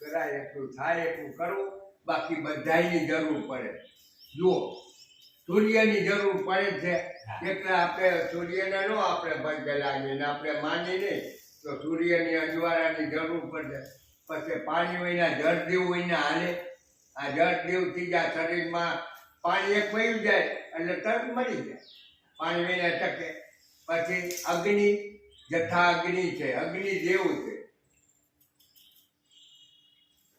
કરાય એટલું થાય એટલું કરવું, બાકી બધાયની જરૂર પડે. જુઓ, સૂર્યની જરૂર પડે છે, એટલે આપણે સૂર્યને નો આપણે પગે લાગીને આપણે માની નહીં તો સૂર્યની અજવાળાની જરૂર પડે. પછી પાણી વિના જળદેવ વિના હાલે. આ જળદેવથી જ આ શરીરમાં પાણી એક વહી જાય એટલે તરત મરી જાય, પાણી વિના ટકે. પછી અગ્નિ, જથા અગ્નિ છે, અગ્નિ જેવું છે.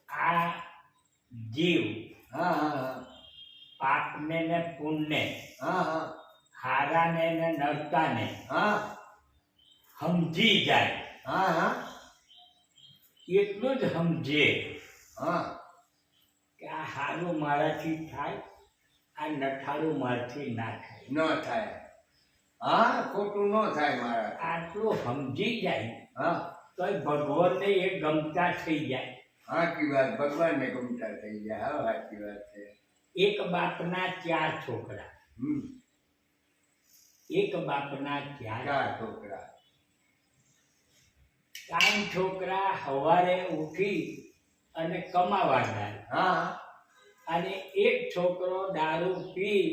આ જીવ હા હા પાપને ને પુણ્યને, હા હા હારાને ને નરકાને હા સમજી જાય, હા હા એટલું જ સમજે હા કે આ હારું મારાથી થાય, આ નઠારું મારાથી ના થાય. ન થાય. હા, ખોટું ન થાય મારા. આટલું સમજી જાય હા, તો ભગવાનને એ ગમતા થઈ જાય. સાચી વાત, ભગવાનને ગમતા થઈ જાય. હા, સાચી વાત છે. એક બાપના 4 છોકરા, એક બાપના 4 છોકરા. 3 છોકરા સવારે ઉઠી અને કમાવા જાય. હા, અને એક છોકરો દારૂ પી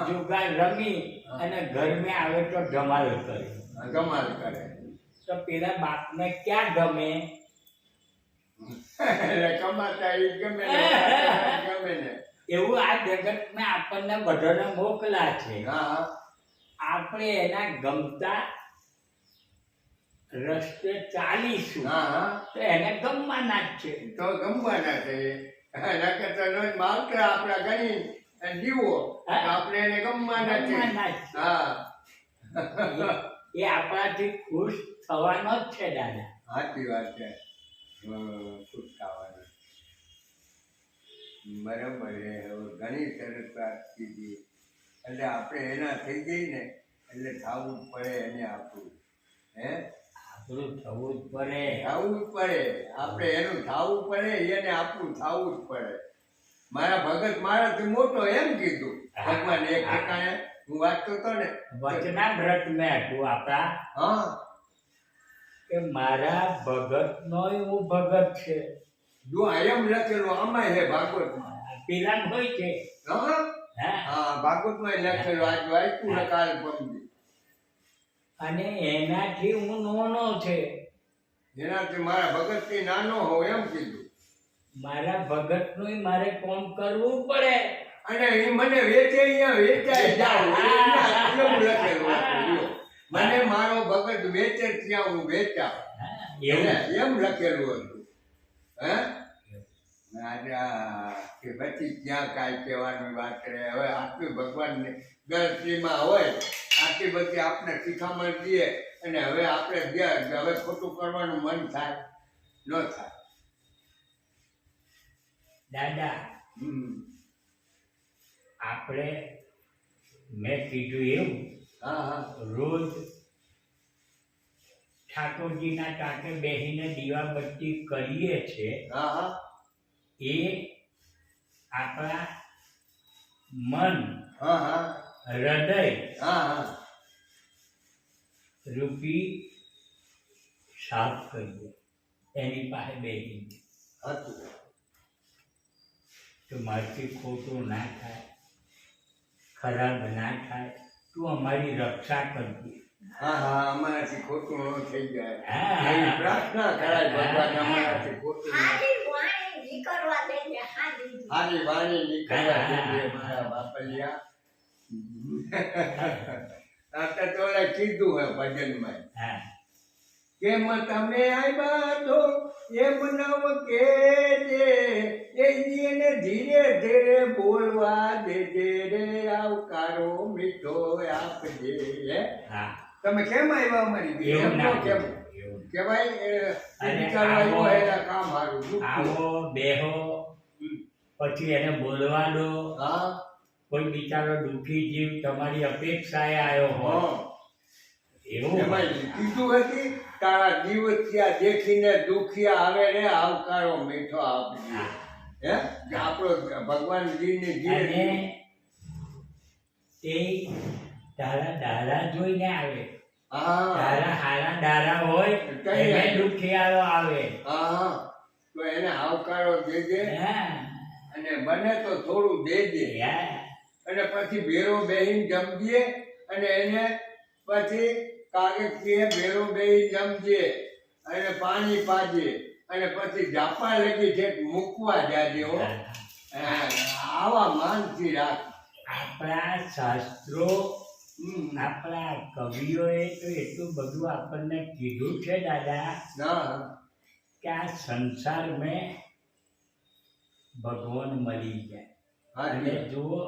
જુગાર રમી અને ઘરમાં આવે તો ધમાલ કરે. ધમાલ કરે તો પેલા બાપને ક્યાં ગમે? કમાતા એ ગમે ને, ગમે ને. એવું આ જગતમાં આપણને બધાને મોકલા છે. હા, આપણે એના ગમતા રસ્તે ચાલીશું તો એને ગમવાના જ છે. તો ગમવાના છે. એના કરતા માત્ર આપણા ગણી જીવો આપણે એને ગમવાના છે. હા, એ આપણાથી ખુશ થવાનો જ છે દાદા. સાચી વાત છે. ખુશ થવાના. બરાબર છે. ઘણી સરસ વાત કીધી. એટલે આપણે એના થઈ જઈએ ને એટલે થવું જ પડે એને આપણું. હે, આપણું થવું જ પડે. થવું જ પડે. આપણે એનું થવું પડે, એને આપણું થવું જ પડે. મારા ભગત મારાથી મોટો એમ કીધું ભગવાન એક ઠેકાણે. હું વાંચતો હતો ને વચનામૃત મેં હતું આપણા. હા, કે મારા ભગત નો હું ભગત છે. જો એમ લખેલું આમાં હે ભાગવતમાં. પેલા હોય છે. હા, ભાગવતમાં લખેલું. આજ વાંચ્યું ને કાલ પમદી. અને એનાથી હું નાનો છે. એનાથી મારા ભગતથી નાનો હોવ એમ કીધું. મારા ભગતનું મારે કામ કરવું પડે. અને એ મને વેચે અહીંયા વેચાઈ જાવ એવું લખેલું હતું. મને મારો ભગત વેચે ત્યાં હું વેચાવ એમ લખેલું હતું. હે, કે પછી ક્યાં કાંઈ કહેવાની વાત કરે. હવે આટલું ભગવાનની ગણતરીમાં હોય, આટલી બધી આપણે શિખામણ દઈએ અને હવે આપણે હવે ખોટું કરવાનું મન થાય ન થાય. દાદા, આપણે મેં કીધું એવું. હા હા, રોજ ઠાકોરજીના ટાંકે બેસીને દીવાબત્તી કરીએ છીએ. હા હા, એ આપણા મન, હા હા, હૃદય હા હા, રૂપી સાફ કરીએ એની પાસે બેસીને. હતું તો મારથી ખોટું ના થાય, ખરાબ ના થાય, તું અમારી રક્ષા કરજે. હા હા, અમારાથી ખોટું ન થઈ જાય હા, એવી પ્રાર્થના કરાય ભગવાન. અમારાથી ખોટું હારી વાણી નીકળવા દેજે. હારી વાણી નીકળવા દેજે મારા બાપલિયા. આપણે તો ઓલા કીધું હોય ભજનમાં, કેમ તમે આવ્યા તો એમ નવ કેજે, એને ધીરે ધીરે બોલવા દેજે રે, આવકારો મીઠો આપજે. તમે કેમ આવ્યા અમારી એમ તો કેમ કહેવાય. કામ સારું આવો બેહો, પછી એને બોલવા દો. હા, કોઈ બિચારો દુઃખી જીવ તમારી અપેક્ષાએ આવ્યો હોય એવું કીધું હતી. તારા દિવસ ત્યાં દેખીને દુખિયા આવે રે, આવકારો મીઠો આપજે. હે, આપણો ભગવાનજીની અને તે તારા દારા જોઈને આવે. તારા હારા દારા હોય એને દુખિયારો આવે. તો એને આવકારો દેજે હા અને બને તો થોડું દેજે હા અને પછી ભેરો બેહીને જમજે અને એને પછી કાગળીએ ભેરો બેહી જમજે અને પાણી પાજે અને પછી જાપા લગી છે મૂકવા જાજે હો આવા માનથી રાખ આપણા શાસ્ત્રો હમ. આપણા કવિઓએ તો એટલું બધું આપણને કીધું છે દાદા ના કે આ સંસાર મેં ભગવાન મળી જાય અને હા જુઓ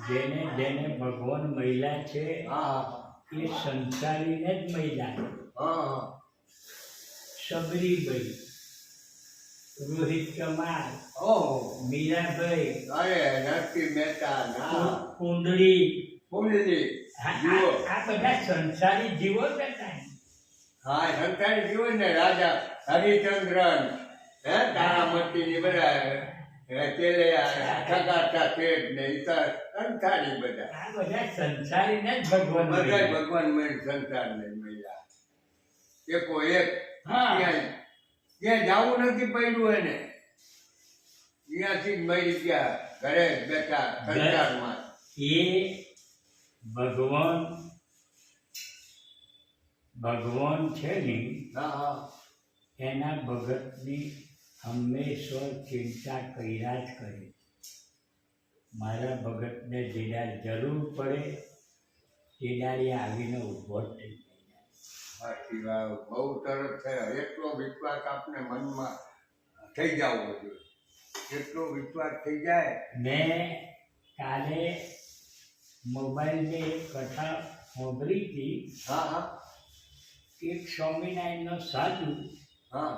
જેને જેને ભગવાન મળ્યા છે હા એ સંસારીને જ મળ્યા હા સબરીભાઈ રોહિત કમાર ઓહો મીરાભાઈ અરે નરસિંહ મહેતા ના કુંડળી ફૂલની આ જુઓ આ બધા સંસારી જીવો જ હતા હા સંતાન જીવન ને રાજા હરિચંદ્રન હે તારામતીની બધા કેલૈયા ઠગાઠા શેઠ ને ઈતા સંતાની બધા આ બધા સંસારીને જ ભગવાન બધા મળ્યા. ભગવાન મેં સંતાન ને મળ્યા એકો એક હા ત્યાં જવું નથી પડ્યું એને ત્યાંથી જ મળી ગયા ઘરે જ બેઠા સંસારમાં એ ભગવાન ભગવાન છે ને હા હા એના ભગતની હંમેશા ચિંતા કર્યા જ કરે મારા ભગતને જે દાડ જરૂર પડે તે દાડે આવીને ઊભો જ થઈ જાય. સાચી વાત બહુ સરસ છે એટલો વિશ્વાસ આપને મનમાં થઈ જવો જોઈએ એટલો વિશ્વાસ થઈ જાય મેં કાલે મોબાઈલની એક કથા સાંભળી હતી હા હા એક સ્વામિનારાયણનો સાધુ હા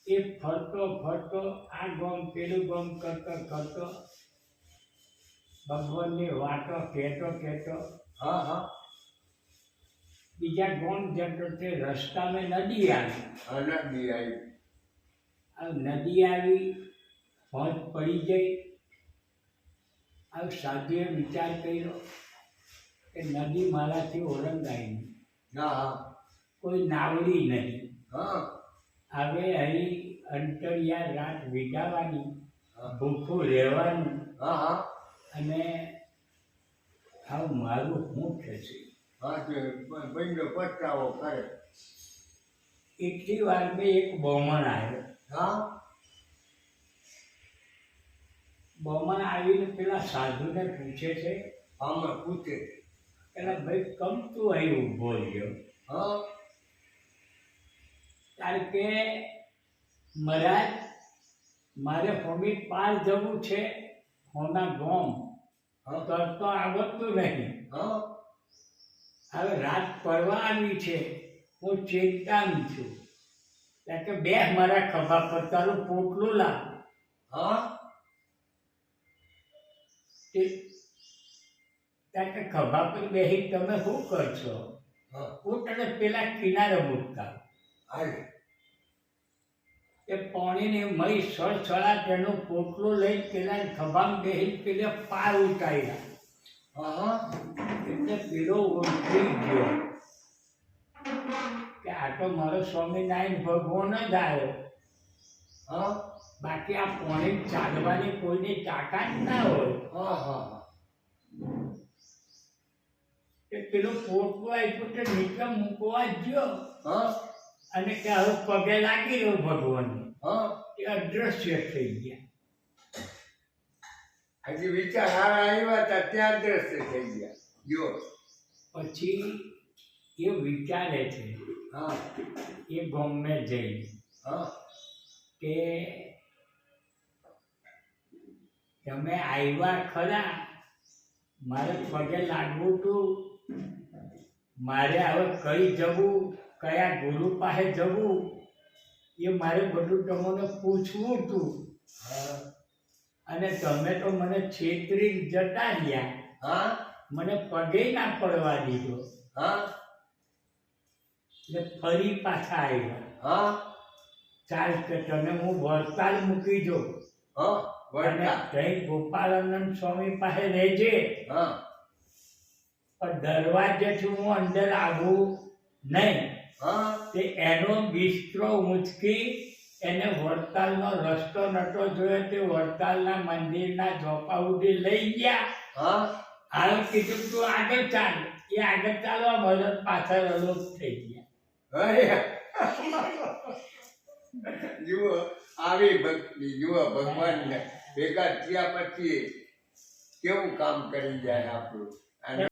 એ ફરતો ફરતો આ ગામ પેલું ગામ કરતો કરતો ભગવાનની વાતો કહેતો હા હા બીજા ગામ જતો તે રસ્તામાં નદી આવી અનંદી આવી આ નદી આવી પહોંચ પડી ગઈ આ સાધુએ વિચાર કર્યો કે નદી મારાથી ઓળંગાઈ નહીં હા હા કોઈ નાવડી નહીં હા હવે અહીં અંતરિયા રાત વિતાવાની હા. ભૂખું રહેવાનું હા હા અને આવું મારું શું થશે હા તે બંને પસ્તાવો કરે એટલી વાર મેં એક બહુમાન આવ્યો હા બહુમાન આવીને પેલા સાધુને પૂછે છે આમાં પૂછે પેલા ભાઈ કમ તું અહીં ઊભો રહ્યો હા કારણ કે મહારાજ મારે હોમી પાર જવું છે હોના ગોમ હા કરતો આવડતું નહીં હા હવે રાત પડવા આવી છે હું ચિંતામાં છું કારણ કે બે મારા ખભા પર તારું પોટલું લાવ હા કારણ કે ખભા પર બેસી તમે શું કરશો હા હું તને પેલા કિનારે મૂકતા હાલે એ પાણીને મય સળસળા તેનું પોટલું લઈ પેલા ખભામાં બેસી પેલે પાર ઉતાર્યા હા હા એટલે પેલો ઓળખી ગયો કે આ તો મારો સ્વામિનારાયણ ભગવાન જ આવ્યો હા બાકી આ પાણી ચાલવાની કોઈની તાકાત ના હોય હા હા કે પેલો પોટલું આપ્યું તે નીચે મૂકવા જ ગયો હા અને કે હવે પગે લાગી રહ્યો ભગવાનને હા એ અદૃશ્ય થઈ ગયા હજી વિચાર સારા આવ્યા હતા ત્યાં દ્રશ્ય થઈ ગયા જો પછી એ વિચારે છે હા એ ગામને જઈને હા કે તમે આવ્યા ખરા મારે પગે લાગવું હતું મારે હવે કઈ જવું કયા ગુરુ પાસે જવું એ મારે બધું તમને પૂછવું હતું હા અને તમે તો મને છેતરી જતા રહ્યા હા મને પગે ના પડવા દીધો હા એટલે ફરી પાછા આવ્યા હા ચાલ કે તને હું વરતાલ મૂકી દઉં હા અને વળતા જય ગોપાલાનંદ સ્વામી પાસે રહેજે હા પણ દરવાજેથી હું અંદર આવું નહીં હા તે એનો બિસ્તરો ઊંચકી એને વડતાલનો રસ્તો નતો જોયો તે વડતાલના મંદિરના ઝોપા સુધી લઈ ગયા. હા હાલ કીધું તું આગળ ચાલ. એ આગળ ચાલવા મળ્યો પાછળ અલોપ થઈ ગયા. અરે જુઓ આવી ભક્તિ જુઓ ભગવાનને ભેગા થયા પછી કેવું કામ કરી જાય આપણું. અને